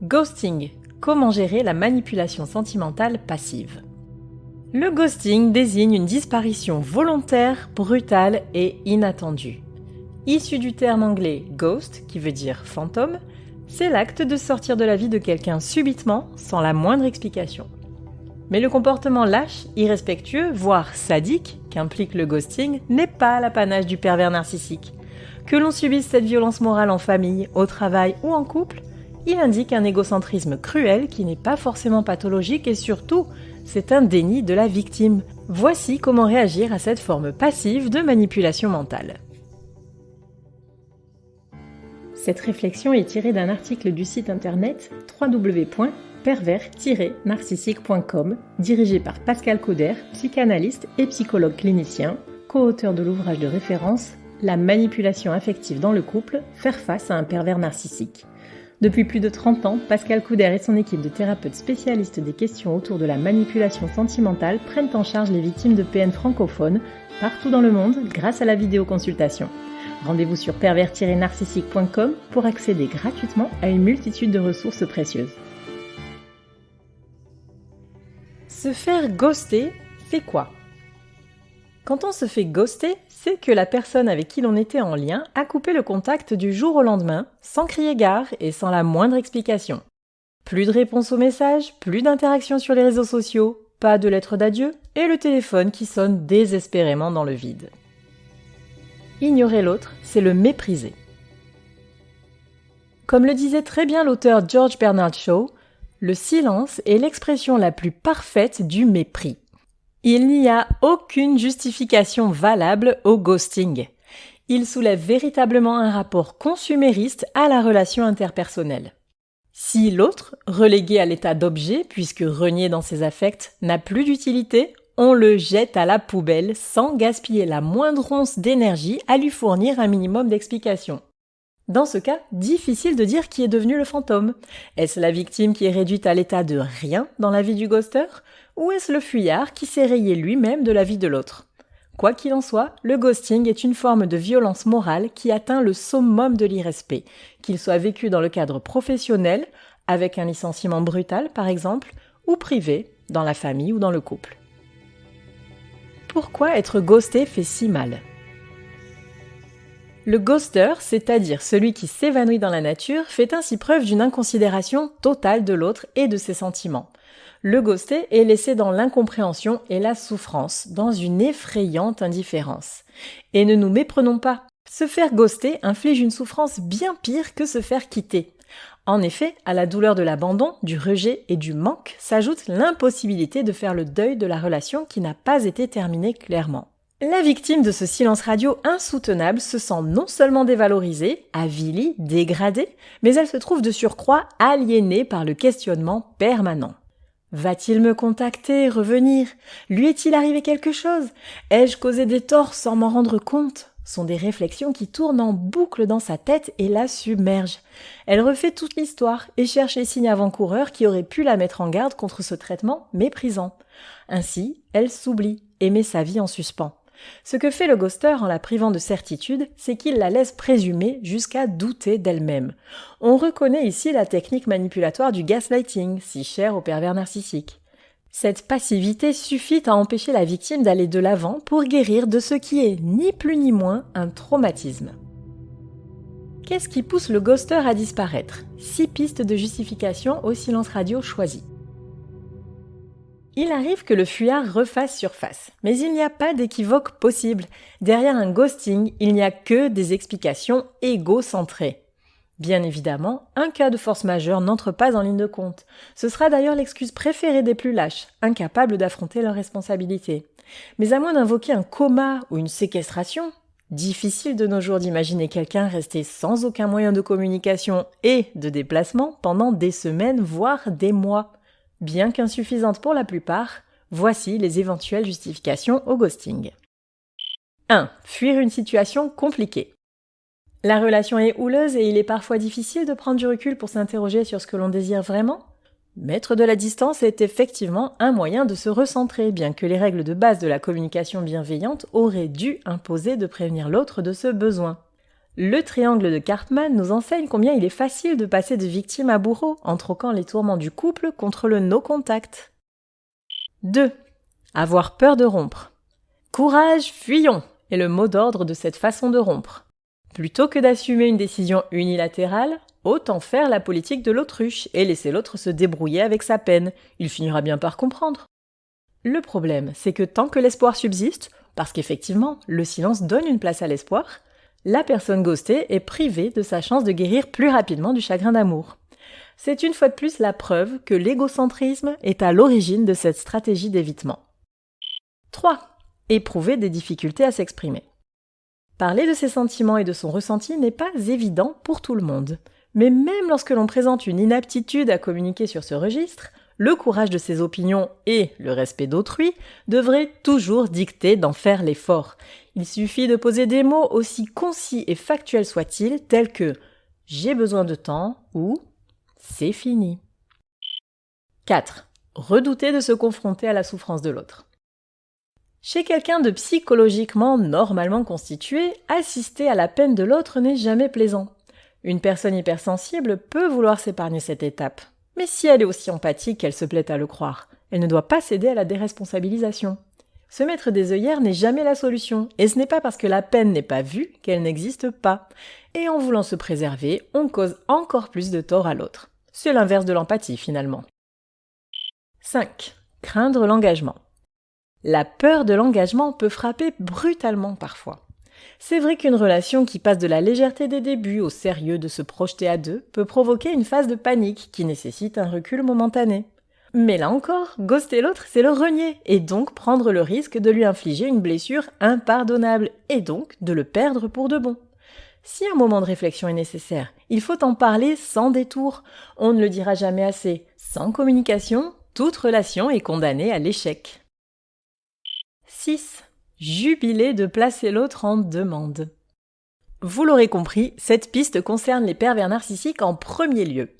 Ghosting. Comment gérer la manipulation sentimentale passive? Le ghosting désigne une disparition volontaire, brutale et inattendue. Issu du terme anglais ghost, qui veut dire fantôme, c'est l'acte de sortir de la vie de quelqu'un subitement, sans la moindre explication. Mais le comportement lâche, irrespectueux, voire sadique, qu'implique le ghosting, n'est pas l'apanage du pervers narcissique. Que l'on subisse cette violence morale en famille, au travail ou en couple, il indique un égocentrisme cruel qui n'est pas forcément pathologique et surtout, c'est un déni de la victime. Voici comment réagir à cette forme passive de manipulation mentale. Cette réflexion est tirée d'un article du site internet www.pervers-narcissique.com, dirigé par Pascal Couder, psychanalyste et psychologue clinicien, co-auteur de l'ouvrage de référence « La manipulation affective dans le couple, faire face à un pervers narcissique ». Depuis plus de 30 ans, Pascal Couder et son équipe de thérapeutes spécialistes des questions autour de la manipulation sentimentale prennent en charge les victimes de PN francophones partout dans le monde grâce à la vidéoconsultation. Rendez-vous sur pervers-narcissique.com pour accéder gratuitement à une multitude de ressources précieuses. Se faire ghoster, c'est quoi? Quand on se fait ghoster, c'est que la personne avec qui l'on était en lien a coupé le contact du jour au lendemain, sans crier gare et sans la moindre explication. Plus de réponse aux messages, plus d'interaction sur les réseaux sociaux, pas de lettre d'adieu et le téléphone qui sonne désespérément dans le vide. Ignorer l'autre, c'est le mépriser. Comme le disait très bien l'auteur George Bernard Shaw, le silence est l'expression la plus parfaite du mépris. Il n'y a aucune justification valable au ghosting. Il soulève véritablement un rapport consumériste à la relation interpersonnelle. Si l'autre, relégué à l'état d'objet puisque renié dans ses affects, n'a plus d'utilité, on le jette à la poubelle sans gaspiller la moindre once d'énergie à lui fournir un minimum d'explications. Dans ce cas, difficile de dire qui est devenu le fantôme. Est-ce la victime qui est réduite à l'état de rien dans la vie du ghoster, ou est-ce le fuyard qui s'est rayé lui-même de la vie de l'autre? Quoi qu'il en soit, le ghosting est une forme de violence morale qui atteint le summum de l'irrespect, qu'il soit vécu dans le cadre professionnel, avec un licenciement brutal par exemple, ou privé, dans la famille ou dans le couple. Pourquoi être ghosté fait si mal? Le ghoster, c'est-à-dire celui qui s'évanouit dans la nature, fait ainsi preuve d'une inconsidération totale de l'autre et de ses sentiments. Le ghosté est laissé dans l'incompréhension et la souffrance, dans une effrayante indifférence. Et ne nous méprenons pas, se faire ghoster inflige une souffrance bien pire que se faire quitter. En effet, à la douleur de l'abandon, du rejet et du manque s'ajoute l'impossibilité de faire le deuil de la relation qui n'a pas été terminée clairement. La victime de ce silence radio insoutenable se sent non seulement dévalorisée, avilie, dégradée, mais elle se trouve de surcroît aliénée par le questionnement permanent. Va-t-il me contacter, revenir? Lui est-il arrivé quelque chose? Ai-je causé des torts sans m'en rendre compte? Sont des réflexions qui tournent en boucle dans sa tête et la submergent. Elle refait toute l'histoire et cherche les signes avant-coureurs qui auraient pu la mettre en garde contre ce traitement méprisant. Ainsi, elle s'oublie et met sa vie en suspens. Ce que fait le ghoster en la privant de certitude, c'est qu'il la laisse présumer jusqu'à douter d'elle-même. On reconnaît ici la technique manipulatoire du gaslighting, si chère aux pervers narcissiques. Cette passivité suffit à empêcher la victime d'aller de l'avant pour guérir de ce qui est ni plus ni moins un traumatisme. Qu'est-ce qui pousse le ghoster à disparaître? 6 pistes de justification au silence radio choisi. Il arrive que le fuyard refasse surface, mais il n'y a pas d'équivoque possible. Derrière un ghosting, il n'y a que des explications égocentrées. Bien évidemment, un cas de force majeure n'entre pas en ligne de compte. Ce sera d'ailleurs l'excuse préférée des plus lâches, incapables d'affronter leurs responsabilités. Mais à moins d'invoquer un coma ou une séquestration, difficile de nos jours d'imaginer quelqu'un resté sans aucun moyen de communication et de déplacement pendant des semaines, voire des mois. Bien qu'insuffisantes pour la plupart, voici les éventuelles justifications au ghosting. 1. Fuir une situation compliquée. La relation est houleuse et il est parfois difficile de prendre du recul pour s'interroger sur ce que l'on désire vraiment. Mettre de la distance est effectivement un moyen de se recentrer, bien que les règles de base de la communication bienveillante auraient dû imposer de prévenir l'autre de ce besoin. Le triangle de Karpman nous enseigne combien il est facile de passer de victime à bourreau en troquant les tourments du couple contre le no-contact. 2. Avoir peur de rompre. Courage, fuyons est le mot d'ordre de cette façon de rompre. Plutôt que d'assumer une décision unilatérale, autant faire la politique de l'autruche et laisser l'autre se débrouiller avec sa peine. Il finira bien par comprendre. Le problème, c'est que tant que l'espoir subsiste, parce qu'effectivement, le silence donne une place à l'espoir, la personne ghostée est privée de sa chance de guérir plus rapidement du chagrin d'amour. C'est une fois de plus la preuve que l'égocentrisme est à l'origine de cette stratégie d'évitement. 3. Éprouver des difficultés à s'exprimer. Parler de ses sentiments et de son ressenti n'est pas évident pour tout le monde. Mais même lorsque l'on présente une inaptitude à communiquer sur ce registre, le courage de ses opinions et le respect d'autrui devraient toujours dicter d'en faire l'effort. Il suffit de poser des mots aussi concis et factuels soient-ils, tels que « j'ai besoin de temps » ou « c'est fini ». 4. Redouter de se confronter à la souffrance de l'autre. Chez quelqu'un de psychologiquement normalement constitué, assister à la peine de l'autre n'est jamais plaisant. Une personne hypersensible peut vouloir s'épargner cette étape. Mais si elle est aussi empathique qu'elle se plaît à le croire, elle ne doit pas céder à la déresponsabilisation. Se mettre des œillères n'est jamais la solution, et ce n'est pas parce que la peine n'est pas vue qu'elle n'existe pas. Et en voulant se préserver, on cause encore plus de tort à l'autre. C'est l'inverse de l'empathie finalement. 5. Craindre l'engagement. La peur de l'engagement peut frapper brutalement parfois. C'est vrai qu'une relation qui passe de la légèreté des débuts au sérieux de se projeter à deux peut provoquer une phase de panique qui nécessite un recul momentané. Mais là encore, ghoster l'autre, c'est le renier, et donc prendre le risque de lui infliger une blessure impardonnable, et donc de le perdre pour de bon. Si un moment de réflexion est nécessaire, il faut en parler sans détour. On ne le dira jamais assez. Sans communication, toute relation est condamnée à l'échec. 6. Jubiler de placer l'autre en demande. Vous l'aurez compris, cette piste concerne les pervers narcissiques en premier lieu.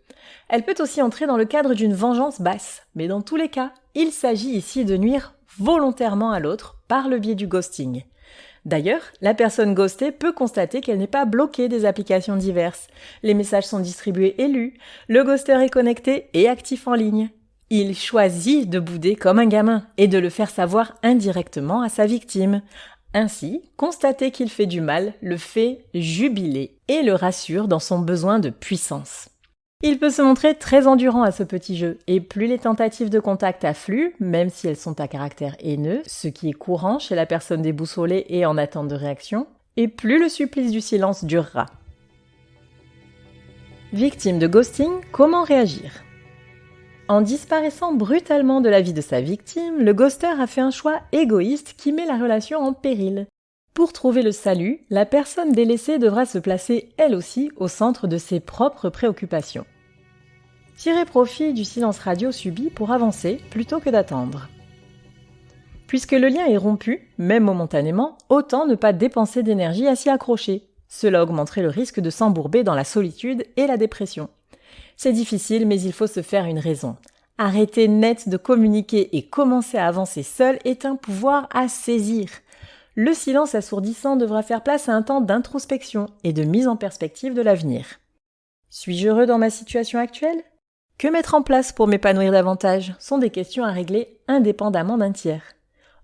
Elle peut aussi entrer dans le cadre d'une vengeance basse, mais dans tous les cas, il s'agit ici de nuire volontairement à l'autre par le biais du ghosting. D'ailleurs, la personne ghostée peut constater qu'elle n'est pas bloquée des applications diverses. Les messages sont distribués et lus, le ghoster est connecté et actif en ligne. Il choisit de bouder comme un gamin et de le faire savoir indirectement à sa victime. Ainsi, constater qu'il fait du mal le fait jubiler et le rassure dans son besoin de puissance. Il peut se montrer très endurant à ce petit jeu, et plus les tentatives de contact affluent, même si elles sont à caractère haineux, ce qui est courant chez la personne déboussolée et en attente de réaction, et plus le supplice du silence durera. Victime de ghosting, comment réagir ? En disparaissant brutalement de la vie de sa victime, le ghoster a fait un choix égoïste qui met la relation en péril. Pour trouver le salut, la personne délaissée devra se placer elle aussi au centre de ses propres préoccupations. Tirer profit du silence radio subi pour avancer plutôt que d'attendre. Puisque le lien est rompu, même momentanément, autant ne pas dépenser d'énergie à s'y accrocher. Cela augmenterait le risque de s'embourber dans la solitude et la dépression. C'est difficile, mais il faut se faire une raison. Arrêter net de communiquer et commencer à avancer seul est un pouvoir à saisir. Le silence assourdissant devra faire place à un temps d'introspection et de mise en perspective de l'avenir. Suis-je heureux dans ma situation actuelle ? Que mettre en place pour m'épanouir davantage sont des questions à régler indépendamment d'un tiers.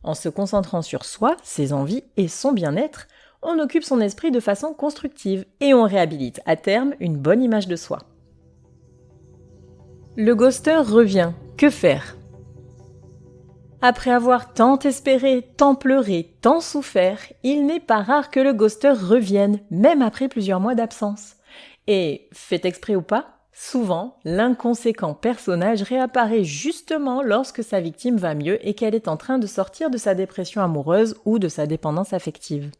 En se concentrant sur soi, ses envies et son bien-être, on occupe son esprit de façon constructive et on réhabilite à terme une bonne image de soi. Le ghoster revient. Que faire ? Après avoir tant espéré, tant pleuré, tant souffert, il n'est pas rare que le ghoster revienne, même après plusieurs mois d'absence. Et, fait exprès ou pas, souvent, l'inconséquent personnage réapparaît justement lorsque sa victime va mieux et qu'elle est en train de sortir de sa dépression amoureuse ou de sa dépendance affective.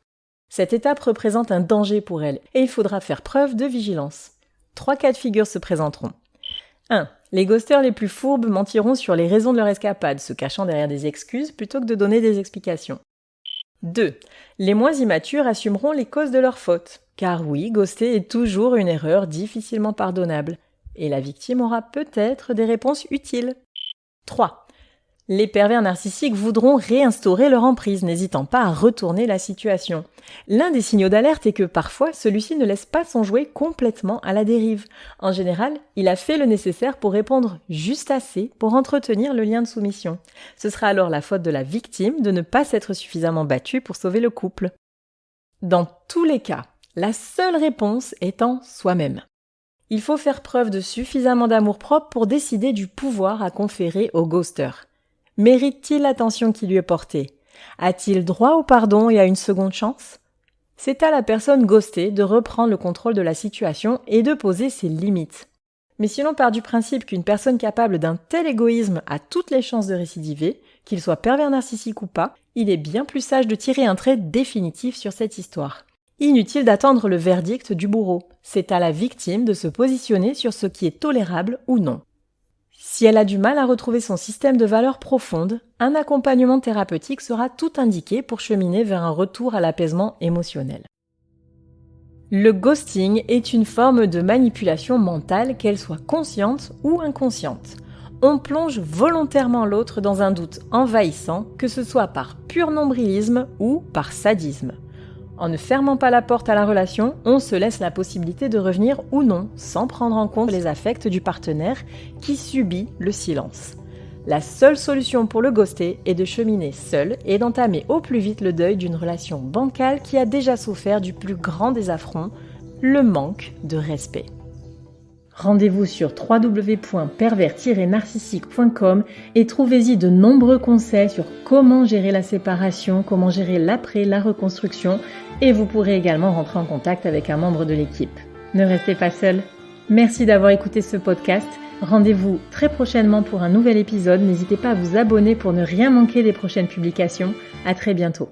Cette étape représente un danger pour elle et il faudra faire preuve de vigilance. 3 cas de figure se présenteront. 1. Les ghosters les plus fourbes mentiront sur les raisons de leur escapade, se cachant derrière des excuses plutôt que de donner des explications. 2. Les moins immatures assumeront les causes de leur faute. Car oui, ghoster est toujours une erreur difficilement pardonnable. Et la victime aura peut-être des réponses utiles. 3. Les pervers narcissiques voudront réinstaurer leur emprise, n'hésitant pas à retourner la situation. L'un des signaux d'alerte est que parfois, celui-ci ne laisse pas son jouet complètement à la dérive. En général, il a fait le nécessaire pour répondre juste assez pour entretenir le lien de soumission. Ce sera alors la faute de la victime de ne pas s'être suffisamment battue pour sauver le couple. Dans tous les cas, la seule réponse est en soi-même. Il faut faire preuve de suffisamment d'amour-propre pour décider du pouvoir à conférer au ghoster. Mérite-t-il l'attention qui lui est portée ? A-t-il droit au pardon et à une seconde chance ? C'est à la personne ghostée de reprendre le contrôle de la situation et de poser ses limites. Mais si l'on part du principe qu'une personne capable d'un tel égoïsme a toutes les chances de récidiver, qu'il soit pervers narcissique ou pas, il est bien plus sage de tirer un trait définitif sur cette histoire. Inutile d'attendre le verdict du bourreau. C'est à la victime de se positionner sur ce qui est tolérable ou non. Si elle a du mal à retrouver son système de valeurs profondes, un accompagnement thérapeutique sera tout indiqué pour cheminer vers un retour à l'apaisement émotionnel. Le ghosting est une forme de manipulation mentale, qu'elle soit consciente ou inconsciente. On plonge volontairement l'autre dans un doute envahissant, que ce soit par pur nombrilisme ou par sadisme. En ne fermant pas la porte à la relation, on se laisse la possibilité de revenir ou non, sans prendre en compte les affects du partenaire qui subit le silence. La seule solution pour le ghoster est de cheminer seul et d'entamer au plus vite le deuil d'une relation bancale qui a déjà souffert du plus grand des affronts, le manque de respect. Rendez-vous sur www.pervers-narcissique.com et trouvez-y de nombreux conseils sur comment gérer la séparation, comment gérer l'après, la reconstruction, et vous pourrez également rentrer en contact avec un membre de l'équipe. Ne restez pas seul. Merci d'avoir écouté ce podcast. Rendez-vous très prochainement pour un nouvel épisode. N'hésitez pas à vous abonner pour ne rien manquer des prochaines publications. À très bientôt.